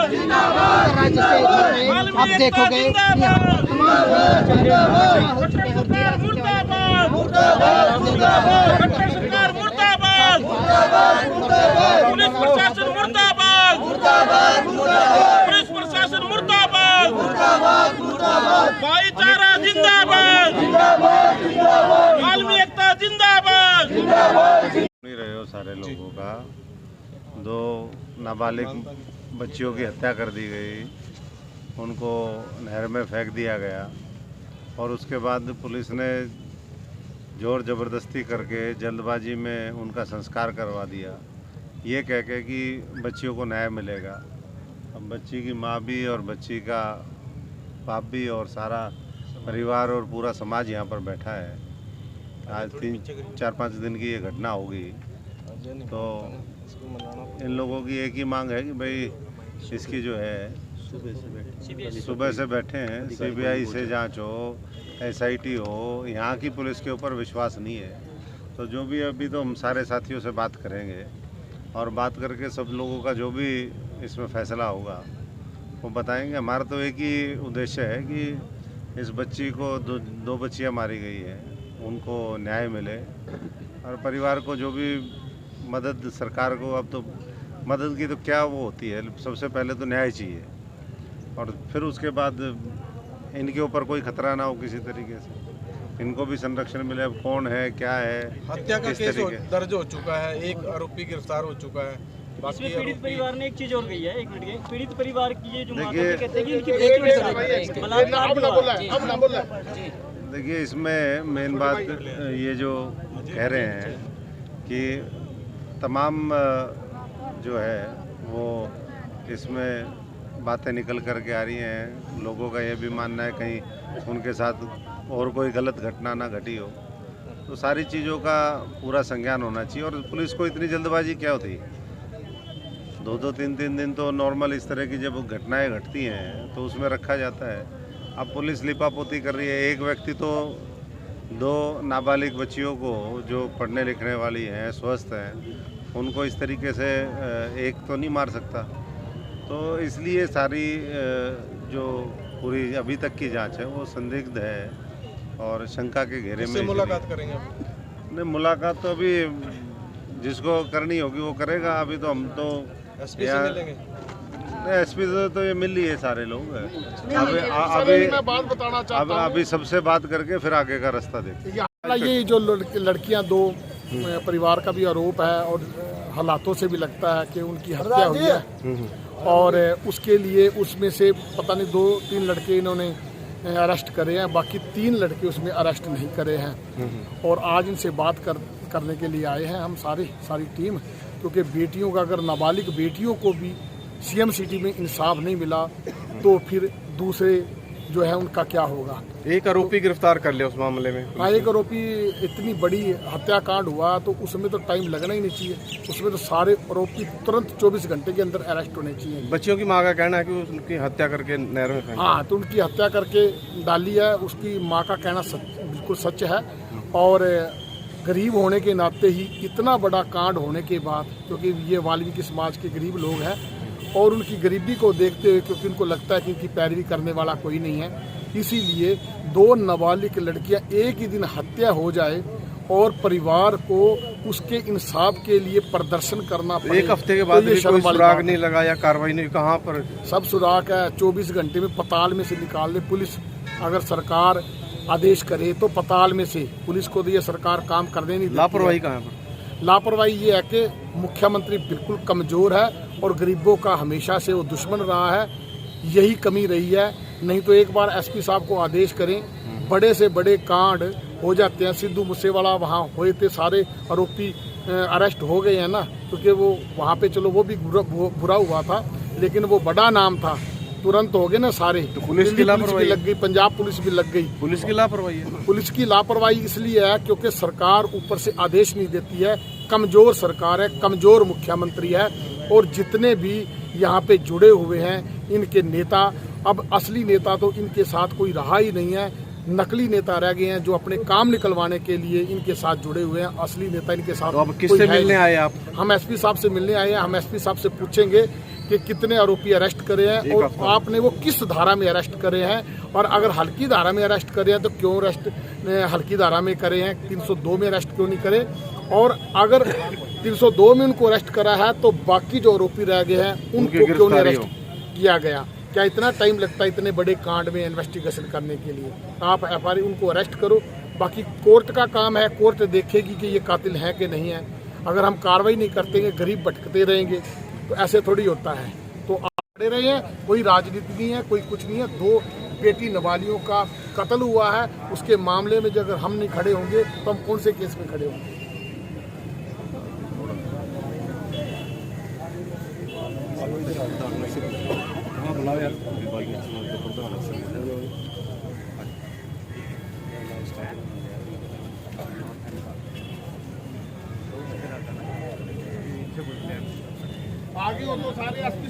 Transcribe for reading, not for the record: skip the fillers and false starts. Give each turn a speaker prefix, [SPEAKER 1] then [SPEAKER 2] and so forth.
[SPEAKER 1] राज्य से आप देखोगे
[SPEAKER 2] पुलिस प्रशासन मुर्दाबाद, पुलिस प्रशासन मुर्दाबाद, भाईचारा जिंदाबाद, आलमी एकता जिंदाबाद।
[SPEAKER 3] नहीं रहे हो सारे लोगों का। 2 नाबालिग बच्चियों की हत्या कर दी गई, उनको नहर में फेंक दिया गया और उसके बाद पुलिस ने जोर ज़बरदस्ती करके जल्दबाजी में उनका संस्कार करवा दिया, ये कह के कि बच्चियों को न्याय मिलेगा। अब बच्ची की माँ भी और बच्ची का बाप भी और सारा परिवार और पूरा समाज यहाँ पर बैठा है। आज 3-4-5 दिन की ये घटना होगी, तो इन लोगों की एक ही मांग है कि भाई इसकी जो है सुबह से बैठे हैं, सीबीआई से जांच हो, SIT हो, यहाँ की पुलिस के ऊपर विश्वास नहीं है। तो जो भी अभी तो हम सारे साथियों से बात करेंगे और बात करके सब लोगों का जो भी इसमें फैसला होगा वो बताएंगे। हमारा तो एक ही उद्देश्य है कि इस बच्ची को दो बच्चियाँ मारी गई हैं, उनको न्याय मिले और परिवार को जो भी मदद सरकार को, अब तो मदद की तो क्या वो होती है, सबसे पहले तो न्याय चाहिए और फिर उसके बाद इनके ऊपर कोई खतरा ना हो किसी तरीके से, इनको भी संरक्षण मिले। अब कौन है, क्या है,
[SPEAKER 4] हत्या का केस दर्ज हो चुका है, एक आरोपी गिरफ्तार हो चुका है।
[SPEAKER 5] इसमें पीड़ित परिवार ने एक चीज और कही है, 1 मिनट के पीड़ित परिवार की ये जो माता
[SPEAKER 3] देखिए,
[SPEAKER 5] कहते हैं कि इनकी
[SPEAKER 3] देखिए इसमें मेन बात ये जो कह रहे हैं कि तमाम जो है वो इसमें बातें निकल कर के आ रही हैं। लोगों का ये भी मानना है कहीं उनके साथ और कोई गलत घटना ना घटी हो, तो सारी चीज़ों का पूरा संज्ञान होना चाहिए। और पुलिस को इतनी जल्दबाजी क्या होती है, 2-2, 3-3 दिन तो नॉर्मल इस तरह की जब घटनाएं घटती हैं तो उसमें रखा जाता है। अब पुलिस लिपापोती कर रही है। एक व्यक्ति तो 2 नाबालिग बच्चियों को जो पढ़ने लिखने वाली हैं, स्वस्थ हैं, उनको इस तरीके से एक तो नहीं मार सकता। तो इसलिए सारी जो पूरी अभी तक की जांच है वो संदिग्ध है और शंका के घेरे में।
[SPEAKER 4] मुलाकात करेंगे
[SPEAKER 3] नहीं, मुलाकात तो अभी जिसको करनी होगी वो करेगा। अभी तो हम तो
[SPEAKER 4] SP से मिलेंगे।
[SPEAKER 3] SP से तो ये मिल लिए है सारे लोग। अभी सबसे बात करके फिर आगे का रास्ता देखते।
[SPEAKER 6] ये जो लड़कियां 2 परिवार का भी आरोप है और हालातों से भी लगता है कि उनकी हत्या हुई है और उसके लिए उसमें से पता नहीं 2-3 लड़के इन्होंने अरेस्ट करे हैं, बाकी 3 लड़के उसमें अरेस्ट नहीं करे हैं। और आज इनसे बात करने के लिए आए हैं हम सारी टीम, क्योंकि बेटियों का, अगर नाबालिग बेटियों को भी CM सिटी में इंसाफ नहीं मिला तो फिर दूसरे जो है उनका क्या होगा।
[SPEAKER 4] एक आरोपी गिरफ्तार कर लिया उस मामले में।
[SPEAKER 6] हाँ, एक आरोपी, इतनी बड़ी हत्याकांड हुआ तो उसमें तो टाइम लगना ही नहीं चाहिए। उसमें तो सारे आरोपी तुरंत 24 घंटे के अंदर अरेस्ट होने चाहिए।
[SPEAKER 4] बच्चियों की मां का कहना है कि उनकी हत्या करके नहर में फेंका।
[SPEAKER 6] हाँ, तो उनकी हत्या करके डाली है, उसकी माँ का कहना बिल्कुल सच है। और गरीब होने के नाते ही इतना बड़ा कांड होने के बाद, क्योंकि ये वाल्मीकि समाज के गरीब लोग हैं और उनकी गरीबी को देखते हुए, क्योंकि उनको लगता है कि इनकी पैरवी करने वाला कोई नहीं है, इसीलिए 2 नाबालिग लड़कियां एक ही दिन हत्या हो जाए और परिवार को उसके इंसाफ के लिए प्रदर्शन करना पड़े।
[SPEAKER 4] 1 हफ्ते के बाद भी कोई सुराग नहीं लगा या कार्रवाई नहीं, कहाँ पर
[SPEAKER 6] सब सुराग है। 24 घंटे में पताल में से निकाल ले पुलिस। अगर सरकार आदेश करे तो पताल में से पुलिस को दिए, सरकार काम करने नहीं देती।
[SPEAKER 4] लापरवाही कहाँ पर?
[SPEAKER 6] लापरवाही ये है कि मुख्यमंत्री बिल्कुल कमज़ोर है और गरीबों का हमेशा से वो दुश्मन रहा है, यही कमी रही है। नहीं तो एक बार SP साहब को आदेश करें, बड़े से बड़े कांड हो जाते हैं। सिद्धू मूसेवाला वहाँ हुए थे, सारे आरोपी अरेस्ट हो गए हैं ना, क्योंकि वो वहाँ पे चलो वो भी बुरा हुआ था, लेकिन वो बड़ा नाम था, तुरंत हो गए ना सारे।
[SPEAKER 4] तो पुलिस की लापरवाही
[SPEAKER 6] लग गई, पंजाब पुलिस भी लग गई।
[SPEAKER 4] पुलिस की लापरवाही है।
[SPEAKER 6] पुलिस की लापरवाही इसलिए है क्योंकि सरकार ऊपर से आदेश नहीं देती है। कमजोर सरकार है, कमजोर मुख्यमंत्री है और जितने भी यहाँ पे जुड़े हुए हैं इनके नेता, अब असली नेता तो इनके साथ कोई रहा ही नहीं है, नकली नेता रह गए हैं जो अपने काम निकलवाने के लिए इनके साथ जुड़े हुए हैं। असली नेता इनके साथ।
[SPEAKER 4] तो अब किससे मिलने आए आप?
[SPEAKER 6] हम SP साहब से मिलने आए हैं। हम SP साहब से पूछेंगे कि कितने आरोपी अरेस्ट करे हैं और आपने वो किस धारा में अरेस्ट करे हैं, और अगर हल्की धारा में अरेस्ट करे हैं तो क्यों अरेस्ट हल्की धारा में करे हैं, 302 में अरेस्ट क्यों नहीं करे, और अगर 302 में उनको अरेस्ट करा है तो बाकी जो आरोपी रह गए हैं उनको क्यों नहीं अरेस्ट किया गया। क्या इतना टाइम लगता है इतने बड़े कांड में इन्वेस्टिगेशन करने के लिए? आप एफआईआर उनको अरेस्ट करो, बाकी कोर्ट का काम है, कोर्ट देखेगी कि ये कातिल है कि नहीं है। अगर हम कार्रवाई नहीं करते, गरीब भटकते रहेंगे तो ऐसे थोड़ी होता है। तो खड़े रहे हैं, कोई राजनीति नहीं है, कोई कुछ नहीं है। 2 बेटी नाबालिगों का कत्ल हुआ है, उसके मामले में जो अगर हम नहीं खड़े होंगे तो हम कौन से केस में खड़े होंगे? आगे वो तो सारे